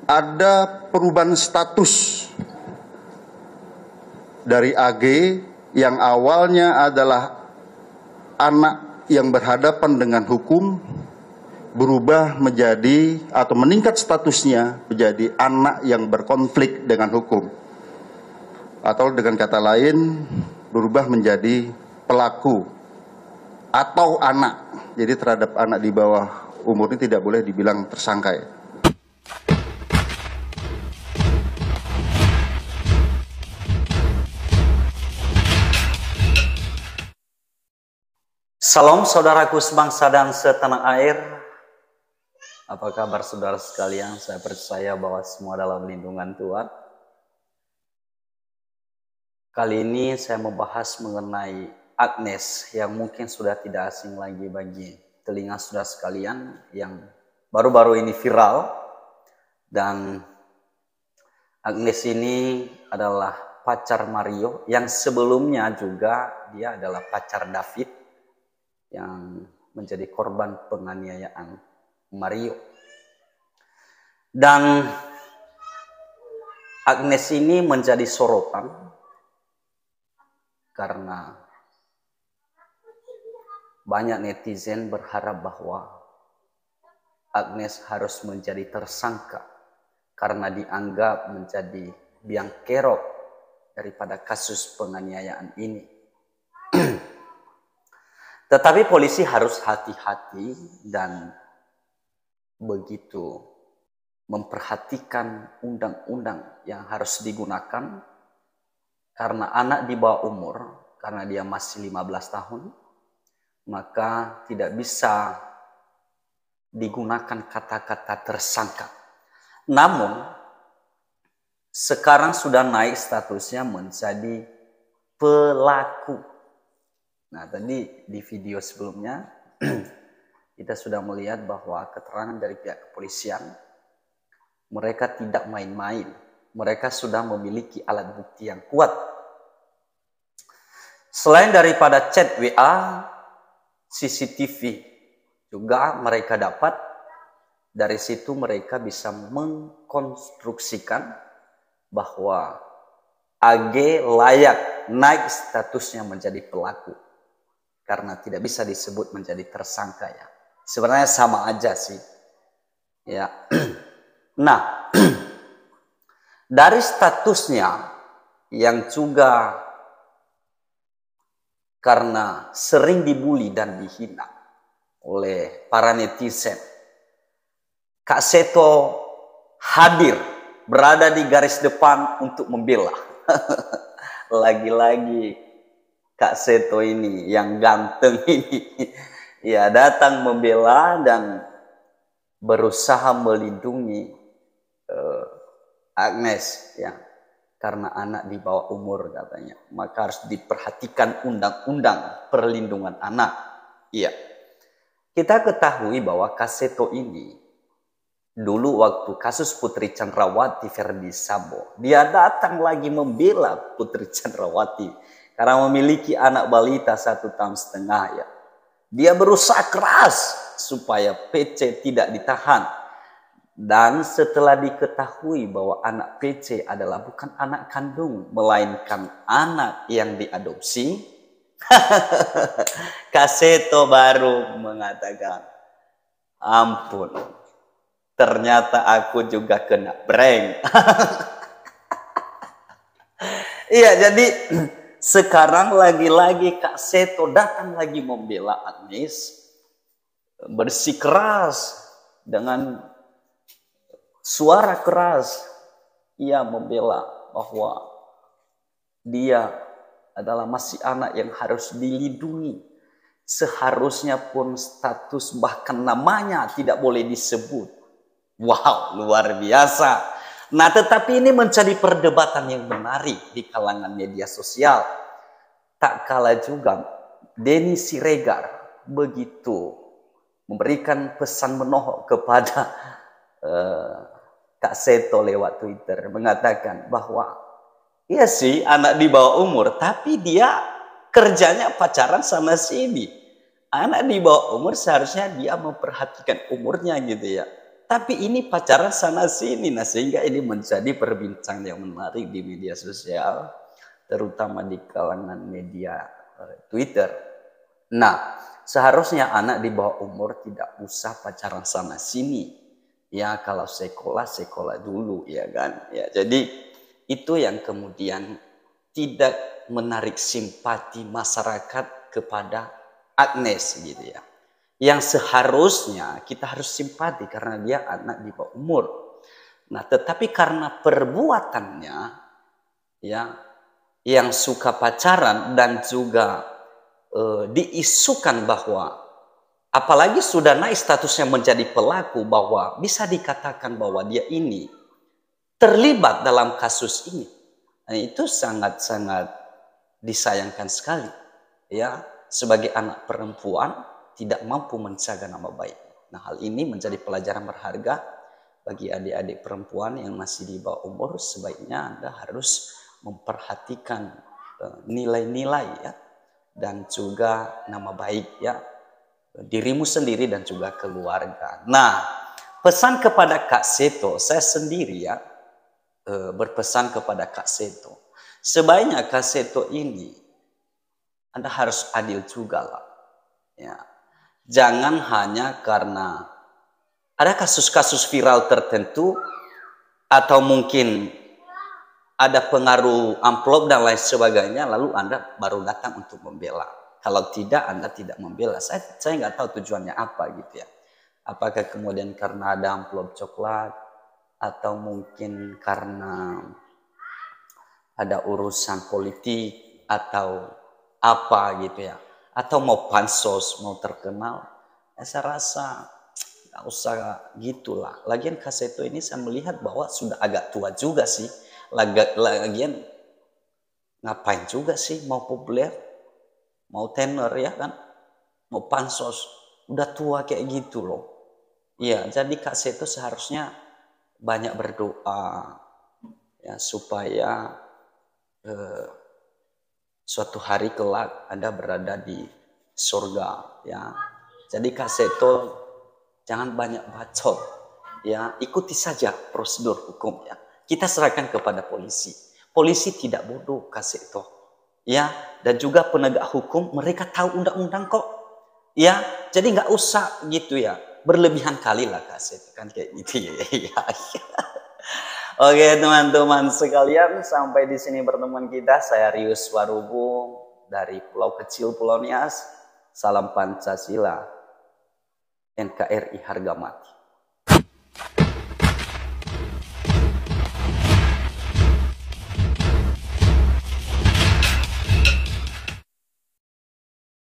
ada perubahan status dari AG yang awalnya adalah anak yang berhadapan dengan hukum, berubah menjadi atau meningkat statusnya menjadi anak yang berkonflik dengan hukum, atau dengan kata lain berubah menjadi pelaku atau anak. Jadi terhadap anak di bawah umur ini tidak boleh dibilang tersangka ya. Salam saudaraku sebangsa dan setanah air. Apa kabar saudara sekalian? Saya percaya bahwa semua dalam lindungan Tuhan. Kali ini saya membahas mengenai Agnes yang mungkin sudah tidak asing lagi bagi telinga saudara sekalian, yang baru-baru ini viral. Dan Agnes ini adalah pacar Mario, yang sebelumnya juga dia adalah pacar David yang menjadi korban penganiayaan Mario. Dan Agnes ini menjadi sorotan karena banyak netizen berharap bahwa Agnes harus menjadi tersangka karena dianggap menjadi biang kerok daripada kasus penganiayaan ini. Tetapi polisi harus hati-hati dan begitu memperhatikan undang-undang yang harus digunakan, karena anak di bawah umur, karena dia masih 15 tahun, maka tidak bisa digunakan kata-kata tersangka. Namun, sekarang sudah naik statusnya menjadi pelaku. Nah, tadi di video sebelumnya kita sudah melihat bahwa keterangan dari pihak kepolisian, mereka tidak main-main. Mereka sudah memiliki alat bukti yang kuat. Selain daripada chat WA, CCTV juga mereka dapat. Dari situ mereka bisa mengkonstruksikan bahwa AG layak naik statusnya menjadi pelaku, karena tidak bisa disebut menjadi tersangka ya. Sebenarnya sama aja sih. Ya. Nah, dari statusnya yang juga karena sering dibully dan dihina oleh para netizen, Kak Seto hadir, berada di garis depan untuk membela. Lagi-lagi Kak Seto ini yang ganteng ini, ya, datang membela dan berusaha melindungi Agnes ya, karena anak di bawah umur katanya, maka harus diperhatikan undang-undang perlindungan anak. Iya, kita ketahui bahwa Kak Seto ini dulu waktu kasus Putri Chandrawati Verdi Sambo, dia datang lagi membela Putri Chandrawati karena memiliki anak balita 1,5 tahun ya. Dia berusaha keras supaya PC tidak ditahan. Dan setelah diketahui bahwa anak PC adalah bukan anak kandung, melainkan anak yang diadopsi, Kak Seto baru mengatakan, ampun, ternyata aku juga kena prank. Iya, jadi sekarang lagi-lagi Kak Seto datang lagi membela Agnes, bersikeras dengan suara keras. Ia membela bahwa dia adalah masih anak yang harus dilindungi. Seharusnya pun status bahkan namanya tidak boleh disebut. Wow, luar biasa. Nah, tetapi ini menjadi perdebatan yang menarik di kalangan media sosial. Tak kalah juga Denny Siregar begitu memberikan pesan menohok kepada Kak Seto lewat Twitter, mengatakan bahwa iya sih anak di bawah umur, tapi dia kerjanya pacaran sama si ini. Anak di bawah umur seharusnya dia memperhatikan umurnya gitu ya. Tapi ini pacaran sana sini. Nah, sehingga ini menjadi perbincangan yang menarik di media sosial, terutama di kalangan media Twitter. Nah, seharusnya anak di bawah umur tidak usah pacaran sana sini. Ya, kalau sekolah, sekolah dulu, ya kan. Ya, jadi itu yang kemudian tidak menarik simpati masyarakat kepada Agnes gitu ya. Yang seharusnya kita harus simpati karena dia anak di bawah umur. Nah, tetapi karena perbuatannya ya yang suka pacaran dan juga diisukan bahwa apalagi sudah naik statusnya menjadi pelaku, bahwa bisa dikatakan bahwa dia ini terlibat dalam kasus ini. Nah, itu sangat-sangat disayangkan sekali ya, sebagai anak perempuan tidak mampu menjaga nama baik. Nah, hal ini menjadi pelajaran berharga bagi adik-adik perempuan yang masih di bawah umur. Sebaiknya Anda harus memperhatikan nilai-nilai ya, dan juga nama baik ya, dirimu sendiri dan juga keluarga. Nah, pesan kepada Kak Seto, saya sendiri ya berpesan kepada Kak Seto. Sebaiknya Kak Seto ini Anda harus adil juga lah. Ya. Jangan hanya karena ada kasus-kasus viral tertentu atau mungkin ada pengaruh amplop dan lain sebagainya, lalu Anda baru datang untuk membela. Kalau tidak, Anda tidak membela. Saya nggak tahu tujuannya apa gitu ya. Apakah kemudian karena ada amplop coklat, atau mungkin karena ada urusan politik, atau apa gitu ya. Atau mau pansos, mau terkenal. Ya, saya rasa nggak usah gitulah. Lagian Kak Seto ini saya melihat bahwa sudah agak tua juga sih. Lagian ngapain juga sih mau populer, mau tenor ya kan, mau pansos, udah tua kayak gitu loh. Iya, jadi Kak Seto seharusnya banyak berdoa ya, supaya suatu hari kelak Anda berada di surga ya. Jadi Kak Seto jangan banyak bacot ya, ikuti saja prosedur hukum ya. Kita serahkan kepada polisi. Polisi tidak bodoh Kak Seto ya, dan juga penegak hukum, mereka tahu undang-undang kok ya. Jadi nggak usah gitu ya, berlebihan kali lah Kak Seto kan kayak gitu ya. Oke teman-teman sekalian, sampai di sini pertemuan kita. Saya Rius Warubu dari Pulau Kecil Pulau Nias. Salam Pancasila, NKRI harga mati.